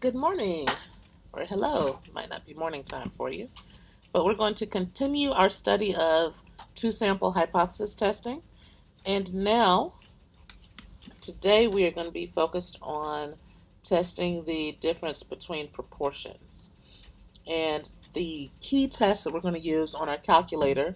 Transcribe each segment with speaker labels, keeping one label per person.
Speaker 1: Good morning, or hello. It might not be morning time for you, but we're going to continue our study of two-sample hypothesis testing. And now, today we are going to be focused on testing the difference between proportions. And the key test that we're going to use on our calculator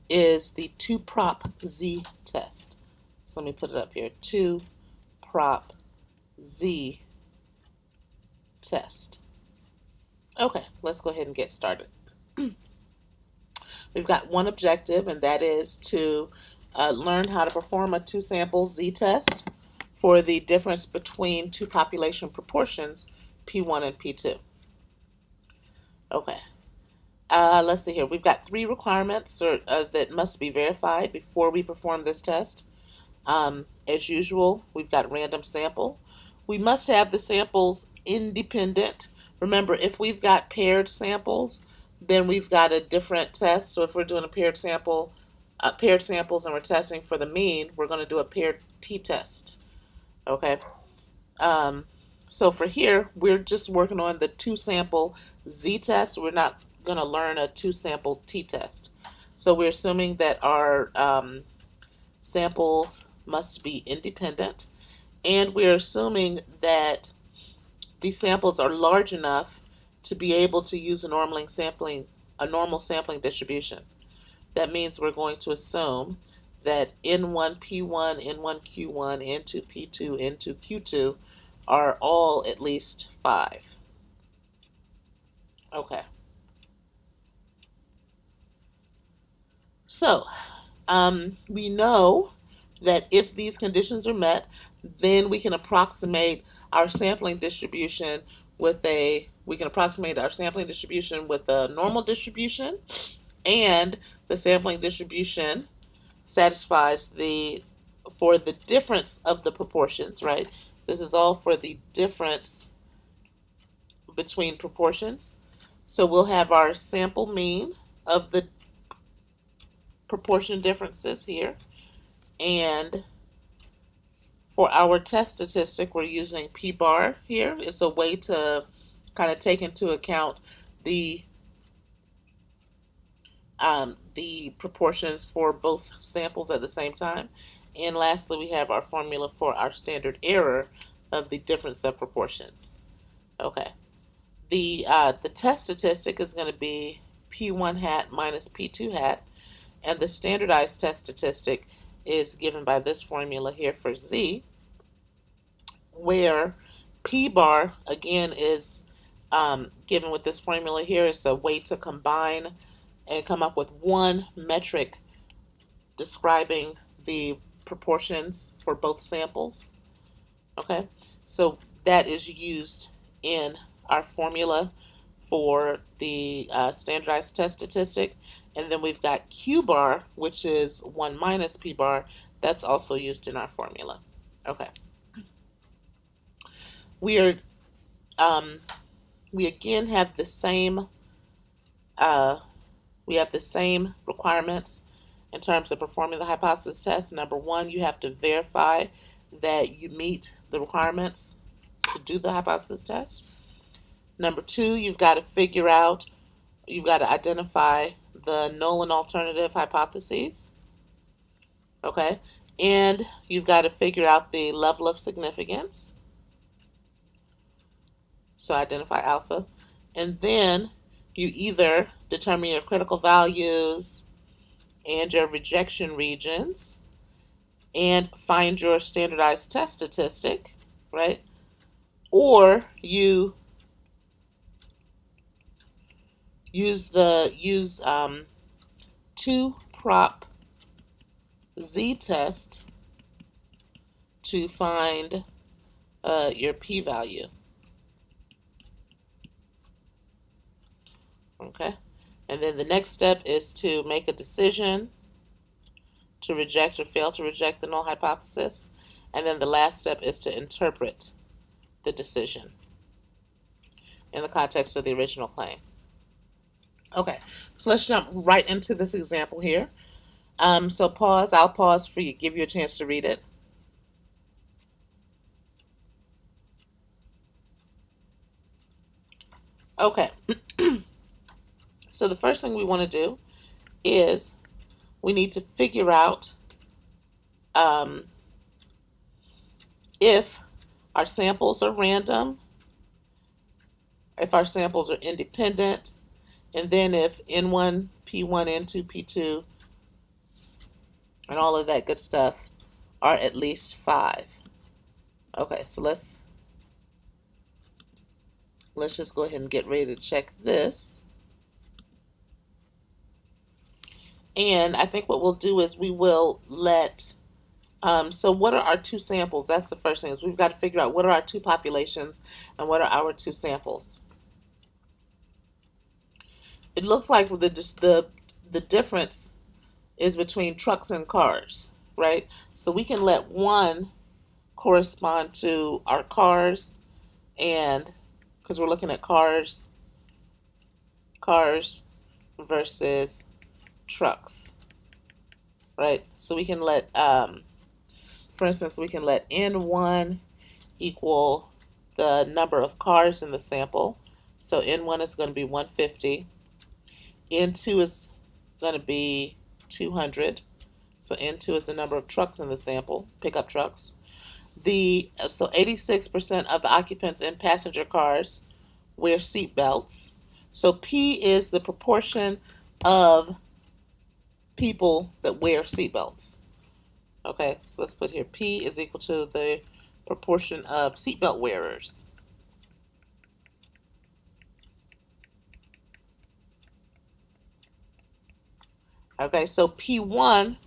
Speaker 1: is the 2-prop Z test. So let me put it up here, 2-prop Z test. Okay, let's go ahead and get started. We've got one objective, and that is to learn how to perform a two-sample Z-test for the difference between two population proportions, P1 and P2. Okay, let's see here. We've got three requirements that must be verified before we perform this test. As usual, we've got random sample. We must have the samples independent. Remember, if we've got paired samples, then we've got a different test. So if we're doing a paired samples and we're testing for the mean, we're going to do a paired t-test. Okay. So for here, we're just working on the two-sample z-test. We're not going to learn a two-sample t-test. So we're assuming that our samples must be independent, and we're assuming that these samples are large enough to be able to use a normal sampling distribution. That means we're going to assume that N1 P1, N1 Q1, N2 P2, N2 Q2 are all at least 5. Okay. So, we know that if these conditions are met, then we can approximate our sampling distribution with a normal distribution, and the sampling distribution satisfies for the difference of the proportions, right? This is all for the difference between proportions. So we'll have our sample mean of the proportion differences here, and for our test statistic, we're using p-bar here. It's a way to kind of take into account the proportions for both samples at the same time. And lastly, we have our formula for our standard error of the difference of proportions. Okay. The test statistic is going to be P1 hat minus P2 hat, and the standardized test statistic is given by this formula here for Z, where P bar, again, is given with this formula here. It's a way to combine and come up with one metric describing the proportions for both samples. Okay, so that is used in our formula for the standardized test statistic. And then we've got Q bar, which is 1 minus P bar. That's also used in our formula. Okay. We are we again have the same requirements in terms of performing the hypothesis test. Number one, you have to verify that you meet the requirements to do the hypothesis test. Number two, you've got to identify the null and alternative hypotheses. Okay, and you've got to figure out the level of significance. So identify alpha, and then you either determine your critical values and your rejection regions and find your standardized test statistic, right? Or you use 2-prop Z test to find your p-value. Okay, and then the next step is to make a decision to reject or fail to reject the null hypothesis, and then the last step is to interpret the decision in the context of the original claim. Okay, so let's jump right into this example here. So I'll pause for you, give you a chance to read it. Okay, so the first thing we want to do is we need to figure out um, if our samples are random, if our samples are independent, and then if N1, P1, N2, P2, and all of that good stuff are at least 5. Okay, so let's just go ahead and get ready to check this. And I think what we'll do is we will so what are our two samples? That's the first thing, is we've got to figure out what are our two populations and what are our two samples. It looks like the difference is between trucks and cars, right? So we can let one correspond to our cars, and because we're looking at cars versus trucks, right? So we can let, for instance, we can let N1 equal the number of cars in the sample. So N1 is going to be 150. N2 is going to be 200. So N2 is the number of trucks in the sample, pickup trucks. So 86% of the occupants in passenger cars wear seat belts. So P is the proportion of people that wear seat belts. Okay, so let's put here P is equal to the proportion of seatbelt wearers. Okay, so P1,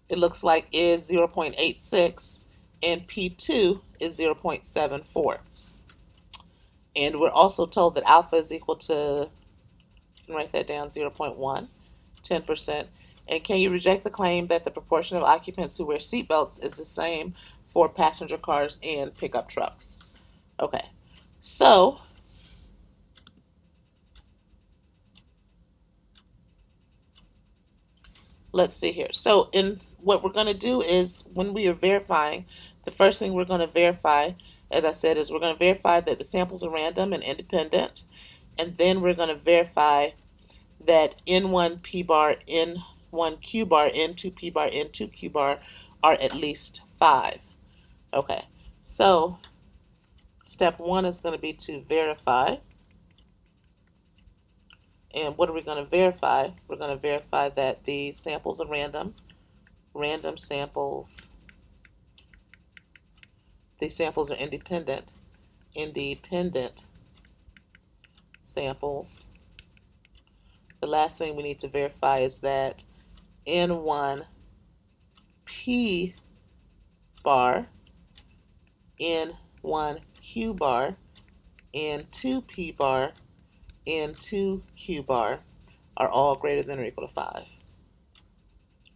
Speaker 1: it looks like, is 0.86, and P2 is 0.74. And we're also told that alpha is equal to, write that down, 0.1, 10%. And can you reject the claim that the proportion of occupants who wear seatbelts is the same for passenger cars and pickup trucks? Okay, so let's see here. So what we're going to do is, when we are verifying, the first thing we're going to verify, as I said, is we're going to verify that the samples are random and independent. And then we're going to verify that N1 P bar, N1 Q bar, N2 P bar, N2 Q bar are at least 5. Okay, so step 1 is going to be to verify. And what are we going to verify? We're going to verify that the samples are random samples. The samples are independent samples. The last thing we need to verify is that N1 P bar, N1 Q bar, N2 P bar, N2 Q bar are all greater than or equal to 5.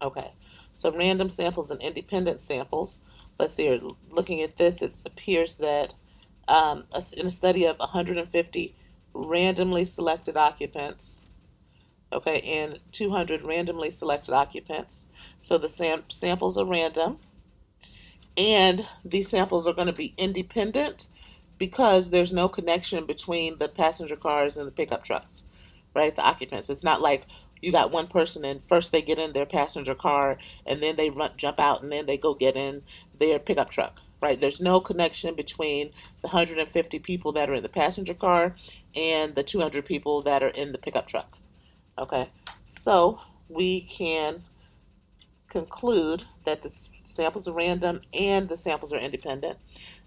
Speaker 1: Okay, so random samples and independent samples. Let's see here. Looking at this, it appears that in a study of 150 randomly selected occupants, okay, and 200 randomly selected occupants. So the samples are random, and these samples are going to be independent because there's no connection between the passenger cars and the pickup trucks, right? The occupants. It's not like you got one person and first they get in their passenger car and then they jump out and then they go get in their pickup truck, right? There's no connection between the 150 people that are in the passenger car and the 200 people that are in the pickup truck. Okay, so we can conclude that the samples are random and the samples are independent.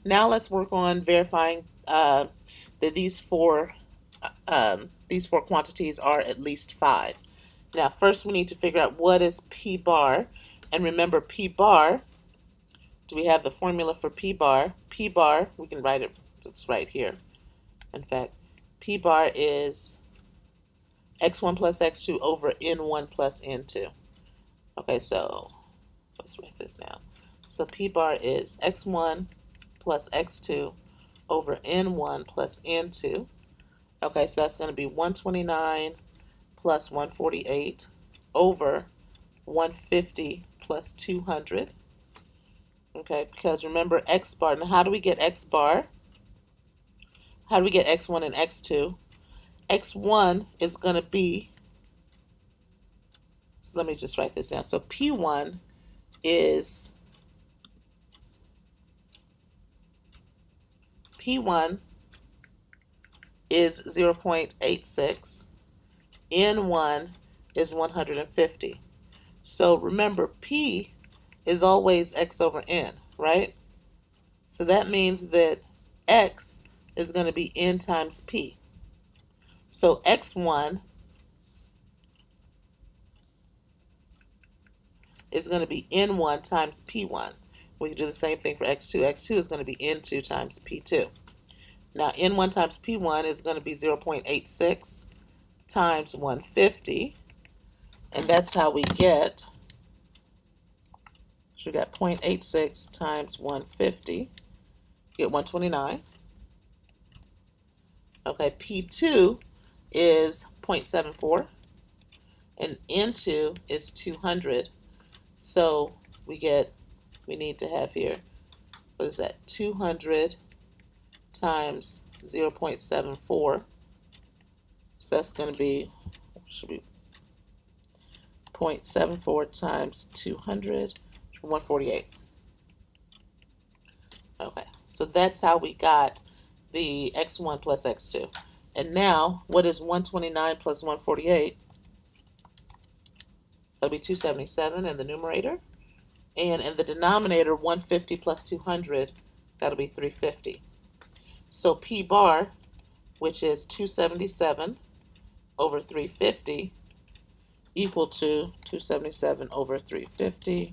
Speaker 1: Now let's work on verifying that these four quantities are at least 5. Now, first we need to figure out what is P bar, and remember P bar. Do we have the formula for P bar? P bar, we can write it. It's right here. In fact, P bar is x1 plus x2 over n1 plus n2. Okay, so let's write this down. So P bar is x1 plus x2 over n1 plus n2. Okay, so that's going to be 129 plus 148 over 150 plus 200. Okay, because remember x bar. Now, how do we get x bar? How do we get x1 and x2? X1 is going to be, so let me just write this down. So P1 is P1 is 0.86. N1 is 150. So remember, P is always X over N, right? So that means that X is going to be N times P. So X1 is going to be N1 times P1. We can do the same thing for X2. X2 is going to be N2 times P2. Now, N1 times P1 is going to be 0.86 times 150. And that's how we get, so we got 0.86 times 150, get 129. Okay, P2 is 0.74, and N2 is 200. So we need to have here, what is that, 200 times 0.74. So that's going to be, should be 0.74 times 200, 148. Okay, so that's how we got the X1 plus X2. And now, what is 129 plus 148? That'll be 277 in the numerator. And in the denominator, 150 plus 200, that'll be 350. So P bar, which is 277 over 350, equal to 277 over 350.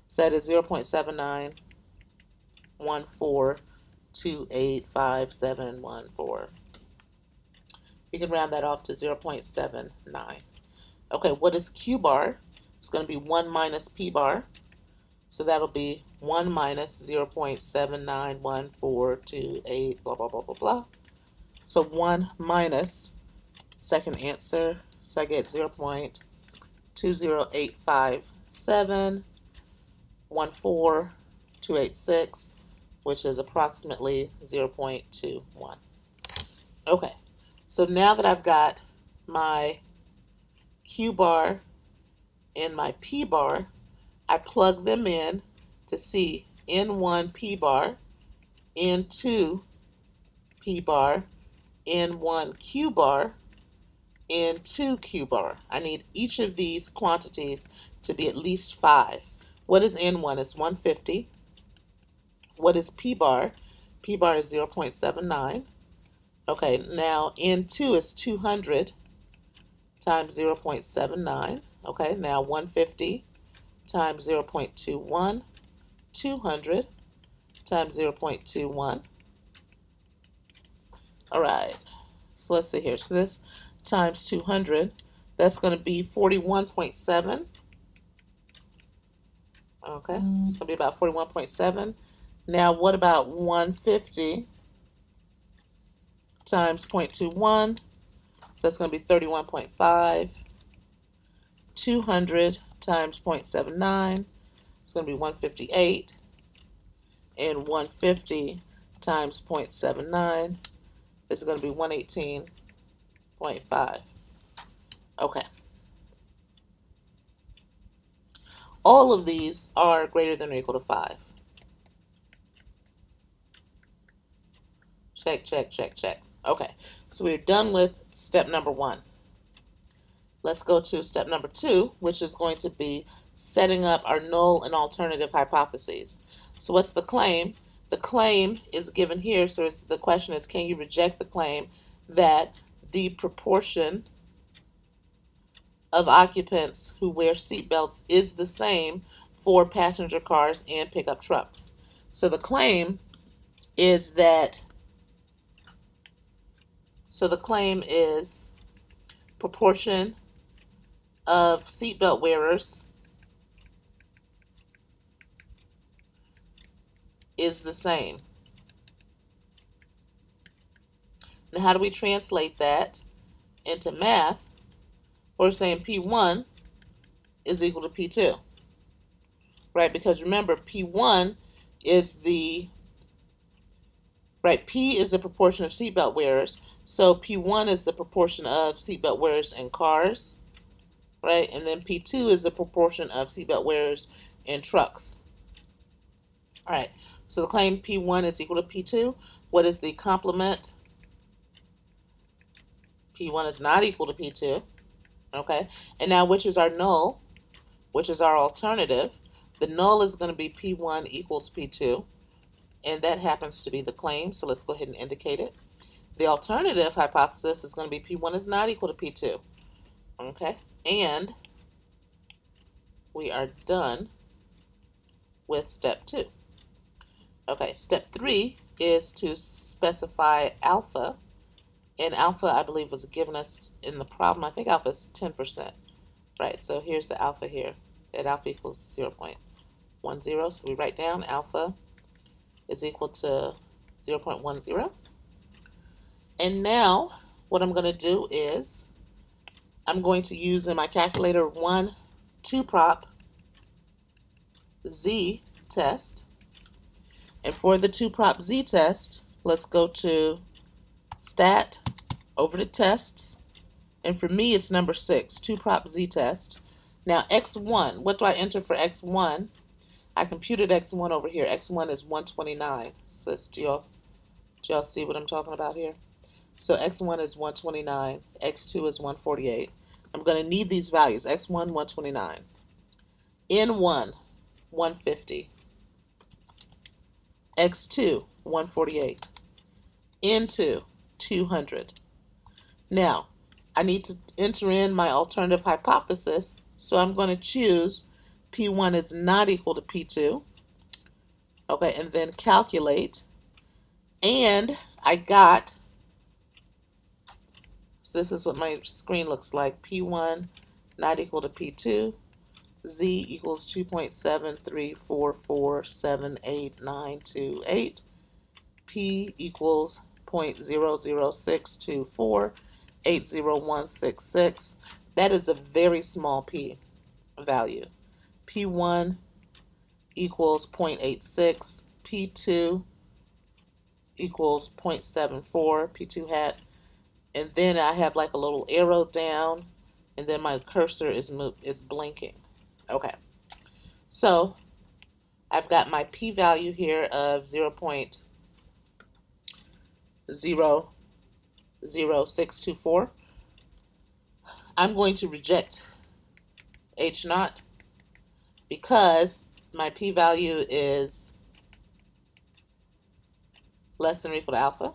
Speaker 1: So that is 0.7914285714. You can round that off to 0.79. Okay, what is Q bar? It's going to be 1 minus P bar. So that'll be 1 minus 0.791428, blah, blah, blah, blah, blah. So 1 minus, second answer, so I get 0.2085714,286, which is approximately 0.21. Okay, so now that I've got my Q bar and my P bar, I plug them in to see N1 P bar, N2 P bar, N1 Q bar, N2 Q bar. I need each of these quantities to be at least 5. What is N1? It's 150. What is P bar? P bar is 0.79. Okay, now N2 is 200 times 0.79. Okay, now 150 times 0.21, 200 times 0.21. All right, so let's see here. So this times 200, that's going to be 41.7. Okay, it's going to be about 41.7. Now what about 150 times 0.21? So that's going to be 31.5. 200 times 0.79, it's going to be 158, and 150 times 0.79 is going to be 118.5. Okay. All of these are greater than or equal to 5. Check, check, check, check. Okay, so we're done with step number 1. Let's go to step number 2, which is going to be setting up our null and alternative hypotheses. So what's the claim? The claim is given here, so the question is, can you reject the claim that the proportion of occupants who wear seatbelts is the same for passenger cars and pickup trucks? So the claim is proportion of seatbelt wearers is the same. Now, how do we translate that into math? We're saying P1 is equal to P2, right? Because remember, P1 is the right? P is the proportion of seatbelt wearers. So P1 is the proportion of seatbelt wearers in cars, right? And then P2 is the proportion of seatbelt wearers in trucks. All right, so the claim P1 is equal to P2. What is the complement? P1 is not equal to P2, okay? And now which is our null, which is our alternative? The null is going to be P1 equals P2, and that happens to be the claim, so let's go ahead and indicate it. The alternative hypothesis is going to be P1 is not equal to P2, okay? And we are done with step 2. Okay, step 3 is to specify alpha, and alpha, I believe, was given us in the problem. I think alpha is 10%, right? So here's the alpha here, that alpha equals 0.10, so we write down alpha is equal to 0.10. And now what I'm going to do is I'm going to use in my calculator 1 2-prop z test. And for the 2-prop z test, let's go to stat, over to tests. And for me, it's number 6, 2-prop z test. Now x1, what do I enter for x1? I computed x1 over here. x1 is 129. So do y'all see what I'm talking about here? So x1 is 129, x2 is 148. I'm going to need these values, x1, 129, n1, 150, x2, 148, n2, 200. Now, I need to enter in my alternative hypothesis, so I'm going to choose P1 is not equal to P2, okay, and then calculate, and I got, so this is what my screen looks like, P1 not equal to P2, Z equals 2.7344788928, P equals 0.006248066. That is a very small P value. P1 equals 0.86, P2 equals 0.74, P2 hat, and then I have like a little arrow down, and then my cursor is blinking. Okay, so I've got my p-value here of 0.00624. I'm going to reject H naught because my p-value is less than or equal to alpha.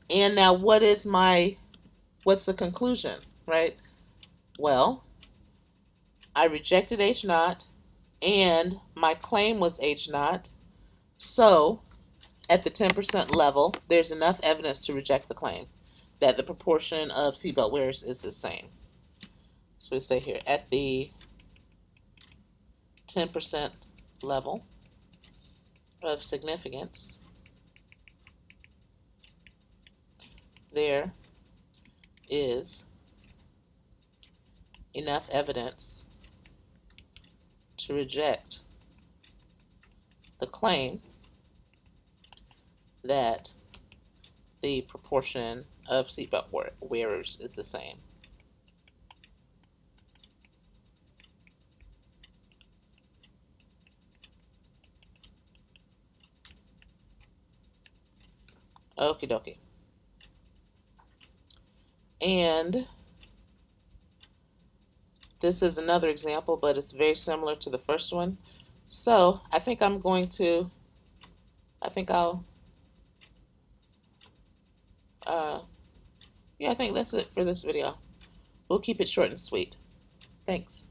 Speaker 1: And now what's the conclusion, right? Well, I rejected H naught and my claim was H naught. So at the 10% level, there's enough evidence to reject the claim that the proportion of seatbelt wearers is the same. So we say here, at the 10% level of significance, there is enough evidence to reject the claim that the proportion of seatbelt wearers is the same. Okie dokie. And this is another example, but it's very similar to the first one. So I think I'll, yeah, I think that's it for this video. We'll keep it short and sweet. Thanks.